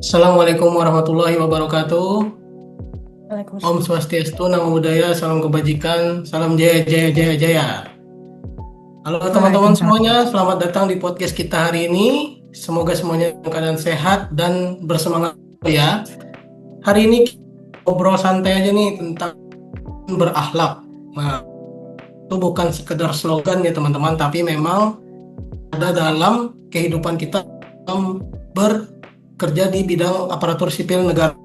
Assalamualaikum warahmatullahi wabarakatuh. Om Waalaikumsalam. Swastiastu, Namo Buddhaya, salam kebajikan, salam jaya jaya jaya jaya. Halo teman-teman Waalaikumsalam. semuanya, selamat datang di podcast kita hari ini. Semoga semuanya dalam keadaan sehat dan bersemangat ya. Hari ini ngobrol santai aja nih tentang berakhlak. Nah, itu bukan sekedar slogan ya teman-teman, tapi memang ada dalam kehidupan kita dalam bekerja di bidang aparatur sipil negara.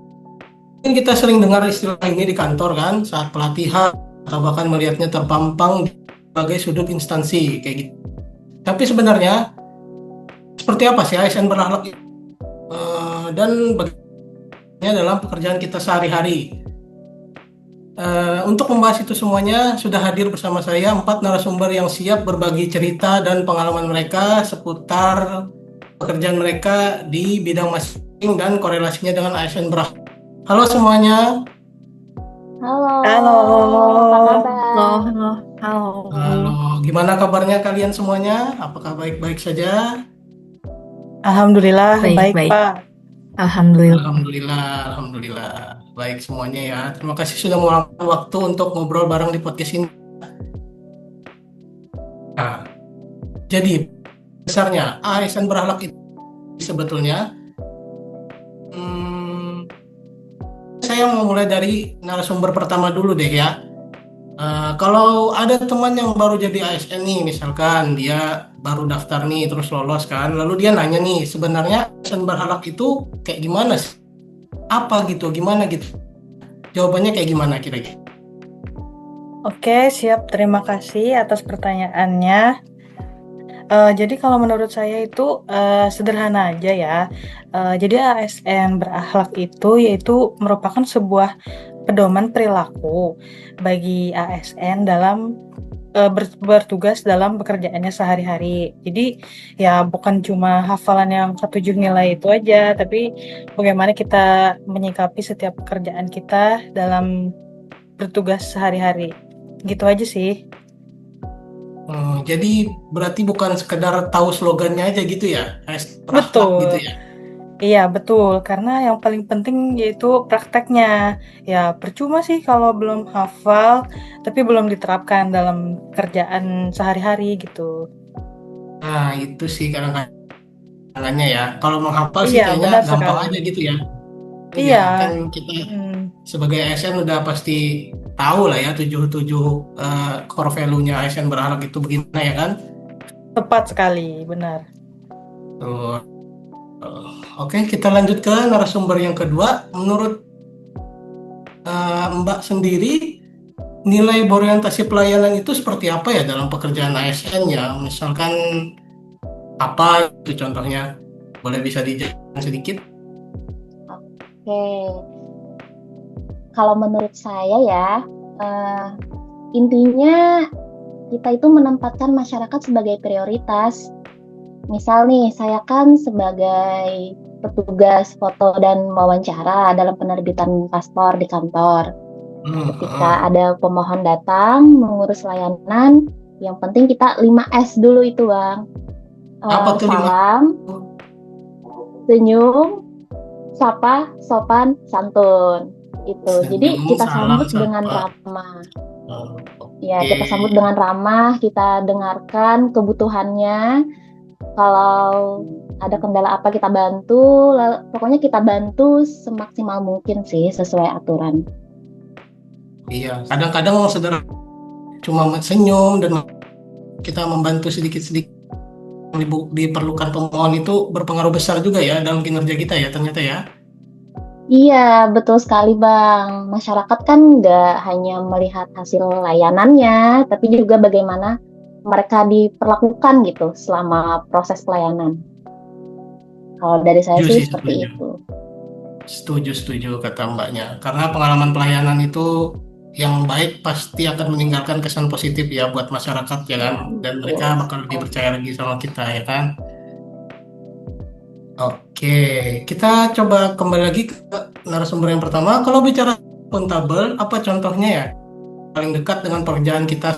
Mungkin kita sering dengar istilah ini di kantor kan, saat pelatihan atau bahkan melihatnya terpampang di berbagai sudut instansi kayak gitu. Tapi sebenarnya seperti apa sih ASN berakhlak itu? Dan bagaimana dalam pekerjaan kita sehari-hari? Untuk membahas itu semuanya sudah hadir bersama saya empat narasumber yang siap berbagi cerita dan pengalaman mereka seputar pekerjaan mereka di bidang masing-masing dan korelasinya dengan ASN berakhlak. Halo semuanya. Halo, Halo. apa Halo, kabar? halo, Halo, halo. gimana kabarnya kalian semuanya? Apakah baik-baik saja? Alhamdulillah, baik, Baik-baik. Pak. Alhamdulillah. Alhamdulillah, alhamdulillah. Baik semuanya ya. Terima kasih sudah meluangkan waktu untuk ngobrol bareng di podcast ini. Nah, jadi besarnya ASN berakhlak itu sebetulnya, hmm, saya mau mulai dari narasumber pertama dulu deh ya. Kalau ada teman yang baru jadi ASN nih, misalkan dia baru daftar nih, terus lolos kan, lalu dia nanya nih, sebenarnya ASN berhalak itu kayak gimana sih? Apa gitu, gimana gitu? Jawabannya kayak gimana kira-kira? Oke, siap. Terima kasih atas pertanyaannya. Jadi kalau menurut saya itu sederhana aja ya. Jadi ASN berakhlak itu yaitu merupakan sebuah pedoman perilaku bagi ASN dalam bertugas dalam pekerjaannya sehari-hari. Jadi ya bukan cuma hafalan yang ketujuh nilai itu aja, tapi bagaimana kita menyikapi setiap pekerjaan kita dalam bertugas sehari-hari. Gitu aja sih. Jadi berarti bukan sekedar tahu slogannya aja gitu ya, ASN berakhlak gitu Betul. ya? Iya, betul. Karena yang paling penting yaitu prakteknya. Ya, percuma sih kalau belum hafal, tapi belum diterapkan dalam kerjaan sehari-hari gitu. Nah, itu sih kadang-kadangnya ya. Kalau menghafal sih Iya, kayaknya benar gampang sekali. aja gitu ya. Iya, Iya. kan kita Mm. sebagai ASN udah pasti tahu lah ya tujuh core value-nya ASN berharap itu begini ya kan. Tepat sekali, benar. Tuh. Oke, kita lanjut ke narasumber yang kedua. Menurut Mbak sendiri, nilai berorientasi pelayanan itu seperti apa ya dalam pekerjaan ASN ya? Misalkan apa itu contohnya? Boleh bisa dijelaskan sedikit? Oke, kalau menurut saya ya, eh, intinya kita itu menempatkan masyarakat sebagai prioritas. Misal nih, saya kan sebagai petugas foto dan wawancara dalam penerbitan paspor di kantor. Nah, Hmm, ketika hmm. ada pemohon datang mengurus layanan, yang penting kita 5S dulu itu, Bang. Apa tuh lima? Salam, senyum, sapa, sopan, santun. Itu. Jadi Senyum, kita salam, sambut dengan sapa. ramah. Oh, Ya, oke. kita sambut dengan ramah, kita dengarkan kebutuhannya. Kalau ada kendala apa kita bantu, pokoknya kita bantu semaksimal mungkin sih sesuai aturan. Iya, kadang-kadang mau sederhana cuma senyum dan kita membantu sedikit-sedikit yang diperlukan pemohon itu berpengaruh besar juga ya dalam kinerja kita ya ternyata ya. Iya, betul sekali Bang. Masyarakat kan nggak hanya melihat hasil layanannya, tapi juga bagaimana mereka diperlakukan gitu selama proses pelayanan. Kalau dari saya Setuju sih sih, seperti setuju. itu. Setuju, setuju kata mbaknya. Karena pengalaman pelayanan itu yang baik pasti akan meninggalkan kesan positif ya buat masyarakat ya kan. Dan mereka Betul bakal lebih sekali. percaya lagi sama kita ya kan. Oke, kita coba kembali lagi ke narasumber yang pertama. Kalau bicara akuntabel, apa contohnya ya? Paling dekat dengan pekerjaan kita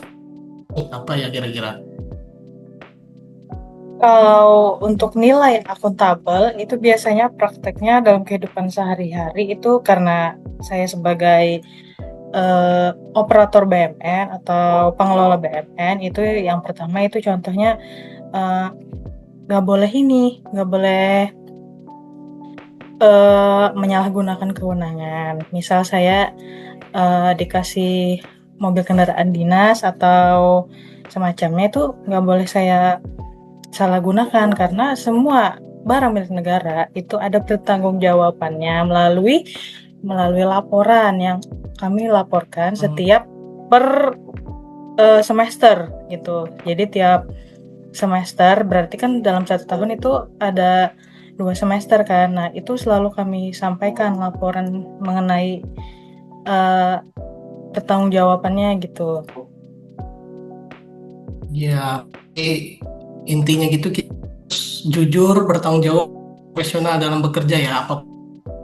apa ya kira-kira? Kalau untuk nilai akuntabel itu biasanya prakteknya dalam kehidupan sehari-hari itu karena saya sebagai operator BMN atau pengelola BMN itu yang pertama itu contohnya eh, nggak boleh menyalahgunakan kewenangan. Misal saya dikasih mobil kendaraan dinas atau semacamnya itu nggak boleh saya salah gunakan karena semua barang milik negara itu ada pertanggungjawabannya melalui laporan yang kami laporkan setiap per semester gitu. Jadi tiap semester berarti kan dalam 1 tahun itu ada 2 semester kan. Nah itu selalu kami sampaikan laporan mengenai pertanggungjawabannya gitu. Ya, intinya gitu kita harus jujur, bertanggung jawab, profesional dalam bekerja ya, apa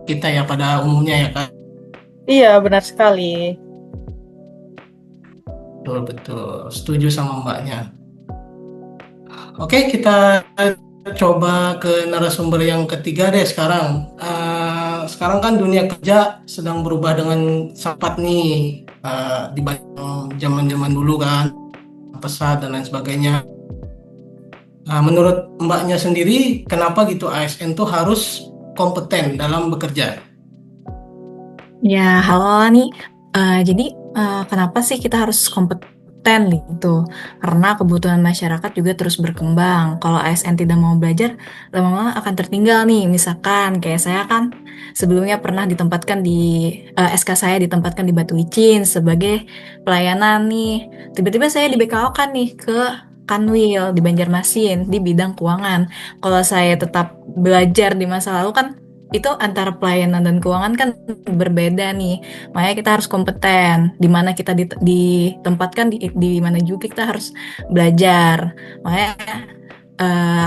kita ya pada umumnya ya kan. Iya benar sekali. Betul, betul. Setuju sama mbaknya. Oke, kita coba ke narasumber yang ketiga deh sekarang. Sekarang kan dunia kerja sedang berubah dengan cepat nih, dibanding zaman-zaman dulu kan, pesat dan lain sebagainya. Menurut mbaknya sendiri, kenapa gitu ASN tuh harus kompeten dalam bekerja? Ya, halo nih. Jadi, kenapa sih kita harus kompeten gitu? Karena kebutuhan masyarakat juga terus berkembang. Kalau ASN tidak mau belajar, lama-lama akan tertinggal nih. Misalkan kayak saya kan sebelumnya pernah ditempatkan di SK saya ditempatkan di Batu Licin sebagai pelayanan nih. Tiba-tiba saya di BKO kan nih ke Kanwil di Banjarmasin di bidang keuangan. Kalau saya tetap belajar di masa lalu kan itu antara pelayanan dan keuangan kan berbeda nih. Makanya kita harus kompeten. Di mana kita ditempatkan di mana juga kita harus belajar. Makanya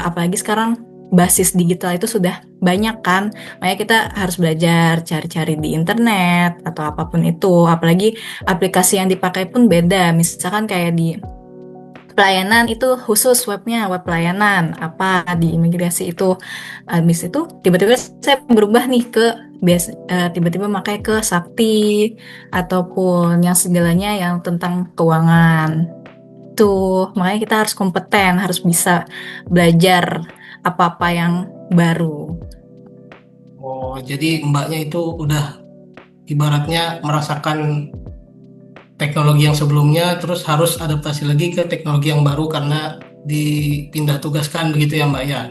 apalagi sekarang basis digital itu sudah banyak kan. Makanya kita harus belajar cari-cari di internet atau apapun itu. Apalagi aplikasi yang dipakai pun beda. Misalkan kayak di pelayanan itu khusus webnya web pelayanan apa di imigrasi itu habis itu tiba-tiba saya berubah nih ke tiba-tiba pakai ke Sakti ataupun yang segalanya yang tentang keuangan tuh makanya kita harus kompeten harus bisa belajar apa-apa yang baru. Oh, jadi mbaknya itu udah ibaratnya merasakan teknologi yang sebelumnya, terus harus adaptasi lagi ke teknologi yang baru karena dipindah tugaskan begitu ya mbak ya.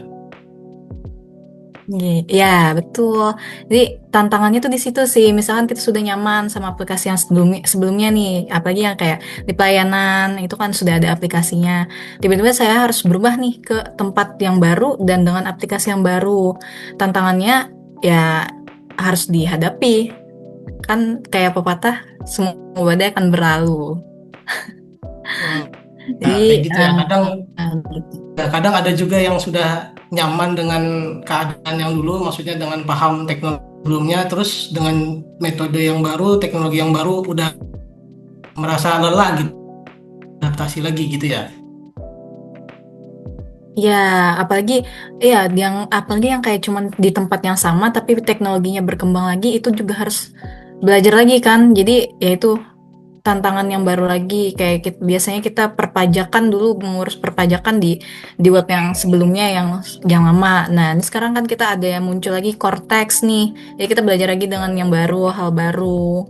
Ya, betul. Jadi tantangannya tuh di situ sih. Misalkan kita sudah nyaman sama aplikasi yang sebelumnya nih, apalagi yang kayak di pelayanan itu kan sudah ada aplikasinya. Tiba-tiba saya harus berubah nih ke tempat yang baru dan dengan aplikasi yang baru. Tantangannya ya harus dihadapi. Kan kayak pepatah, semua badai akan berlalu. Hmm. Nah, kayak Jadi gitu ya. Kadang gitu. kadang ada juga yang sudah nyaman dengan keadaan yang dulu, maksudnya dengan paham teknologi sebelumnya, terus dengan metode yang baru, teknologi yang baru, udah merasa lelah gitu, adaptasi lagi gitu ya. Ya, apalagi yang kayak cuman di tempat yang sama tapi teknologinya berkembang lagi itu juga harus belajar lagi kan. Jadi ya itu tantangan yang baru lagi kayak biasanya kita perpajakan dulu mengurus perpajakan di web yang sebelumnya yang lama. Nah, ini sekarang kan kita ada yang muncul lagi Cortex nih. Jadi kita belajar lagi dengan yang baru, hal baru.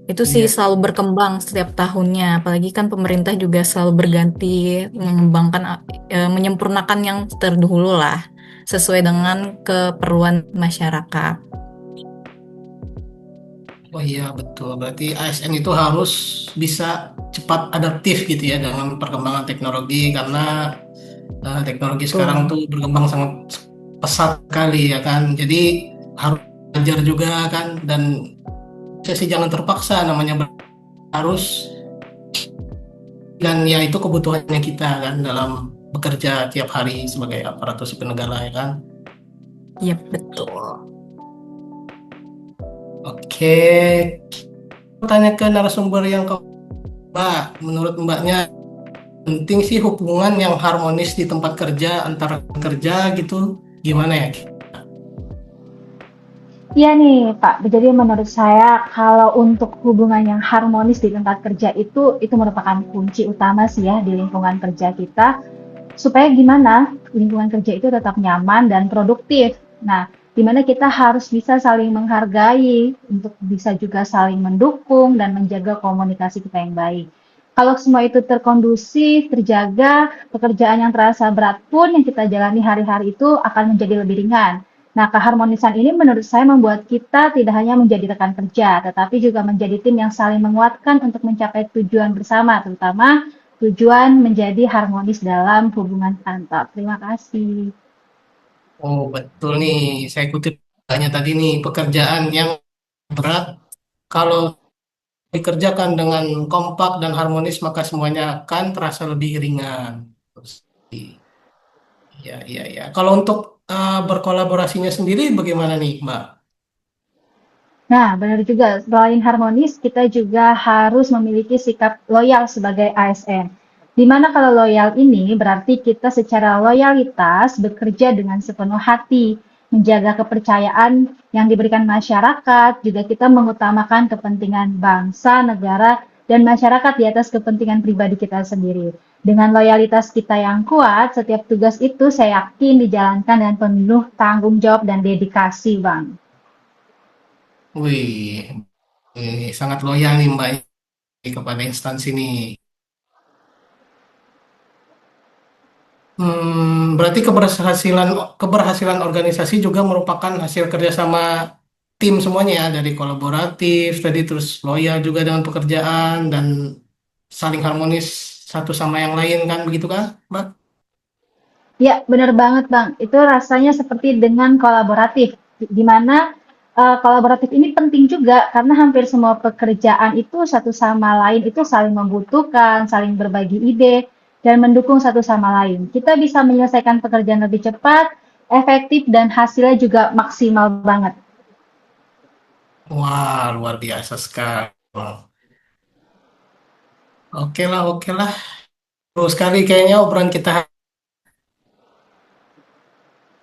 Itu sih Iya. selalu berkembang setiap tahunnya. Apalagi kan pemerintah juga selalu berganti, mengembangkan, menyempurnakan yang terdahulu lah, sesuai dengan keperluan masyarakat. Oh iya betul. Berarti ASN itu harus bisa cepat adaptif gitu ya dengan perkembangan teknologi karena teknologi sekarang Betul. tuh berkembang sangat pesat sekali ya kan. Jadi harus belajar juga kan dan sesi jangan terpaksa namanya harus dan ya itu kebutuhannya kita kan dalam bekerja tiap hari sebagai aparatur sipil negara ya kan. Iya, betul. Oke, tanya ke narasumber yang ke Mbak, menurut Mbaknya penting sih hubungan yang harmonis di tempat kerja antara kerja gitu. Gimana ya? Iya nih Pak, jadi menurut saya kalau untuk hubungan yang harmonis di tempat kerja itu merupakan kunci utama sih ya di lingkungan kerja kita. Supaya gimana lingkungan kerja itu tetap nyaman dan produktif. Nah, di mana kita harus bisa saling menghargai, untuk bisa juga saling mendukung dan menjaga komunikasi kita yang baik. Kalau semua itu terkondusif, terjaga, pekerjaan yang terasa berat pun yang kita jalani hari-hari itu akan menjadi lebih ringan. Nah, keharmonisan ini menurut saya membuat kita tidak hanya menjadi rekan kerja, tetapi juga menjadi tim yang saling menguatkan untuk mencapai tujuan bersama, terutama tujuan menjadi harmonis dalam hubungan kantor. Terima kasih. Oh, betul nih. Saya kutip tanya tadi nih, pekerjaan yang berat kalau dikerjakan dengan kompak dan harmonis maka semuanya akan terasa lebih ringan. Terus, ya, ya, ya. Kalau untuk berkolaborasinya sendiri bagaimana nih, Mbak? Nah, benar juga. Selain harmonis, kita juga harus memiliki sikap loyal sebagai ASN. Di mana kalau loyal ini berarti kita secara loyalitas bekerja dengan sepenuh hati, menjaga kepercayaan yang diberikan masyarakat, juga kita mengutamakan kepentingan bangsa, negara, dan masyarakat di atas kepentingan pribadi kita sendiri. Dengan loyalitas kita yang kuat, setiap tugas itu saya yakin dijalankan dengan penuh tanggung jawab dan dedikasi, Bang. Wih, sangat loyal nih Mbak kepada instansi ini. Berarti keberhasilan organisasi juga merupakan hasil kerjasama tim semuanya ya, dari kolaboratif tadi terus loyal juga dengan pekerjaan dan saling harmonis satu sama yang lain kan begitu kan, Mbak? Ya, benar banget, Bang. Itu rasanya seperti dengan kolaboratif, di mana kolaboratif ini penting juga karena hampir semua pekerjaan itu satu sama lain itu saling membutuhkan, saling berbagi ide, dan mendukung satu sama lain. Kita bisa menyelesaikan pekerjaan lebih cepat, efektif, dan hasilnya juga maksimal banget. Wah, luar biasa sekali. Oke lah, oke lah. Terus sekali kayaknya obrolan kita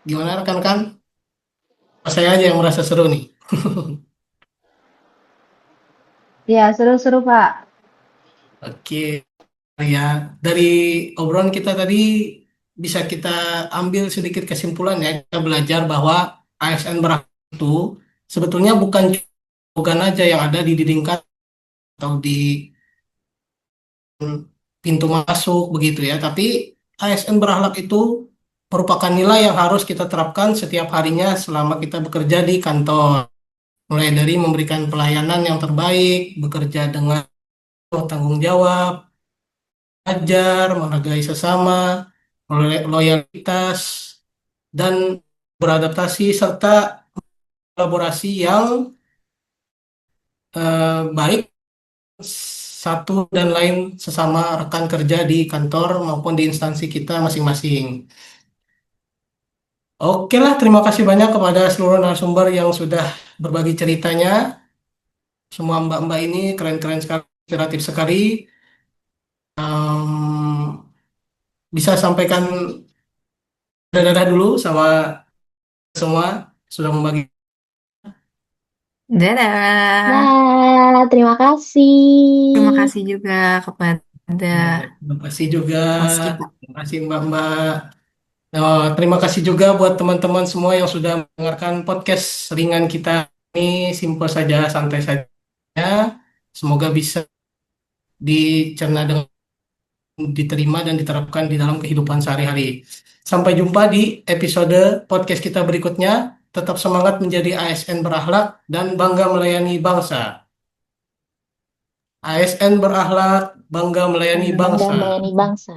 gimana rekan-rekan? Saya aja yang merasa seru nih. Ya, seru-seru, Pak. Oke, ya, dari obrolan kita tadi bisa kita ambil sedikit kesimpulan ya. Kita belajar bahwa ASN beraktif itu sebetulnya bukan bukan aja yang ada di dinding kantor atau di pintu masuk begitu ya, tapi ASN berakhlak itu merupakan nilai yang harus kita terapkan setiap harinya selama kita bekerja di kantor. Mulai dari memberikan pelayanan yang terbaik, bekerja dengan tanggung jawab, ajar, menghargai sesama, loyalitas, dan beradaptasi serta kolaborasi yang baik satu dan lain sesama rekan kerja di kantor maupun di instansi kita masing-masing. Oke lah, terima kasih banyak kepada seluruh narasumber yang sudah berbagi ceritanya. Semua mbak-mbak ini keren-keren sekali, inspiratif sekali. Em, bisa sampaikan dadah dulu sama semua sudah membagi. Dadah. Nah, terima Terima kasih. kasih juga kepada Ya, terima kasih juga. host kita. Terima kasih Mbak-Mbak. Oh, terima kasih juga buat teman-teman semua yang sudah mendengarkan podcast ringan kita ini. Simpel saja, santai saja. Semoga bisa dicerna dengan diterima dan diterapkan di dalam kehidupan sehari-hari. Sampai jumpa di episode podcast kita berikutnya. Tetap semangat menjadi ASN berakhlak dan bangga melayani bangsa. ASN berakhlak, bangga melayani Bangga bangsa. melayani bangsa.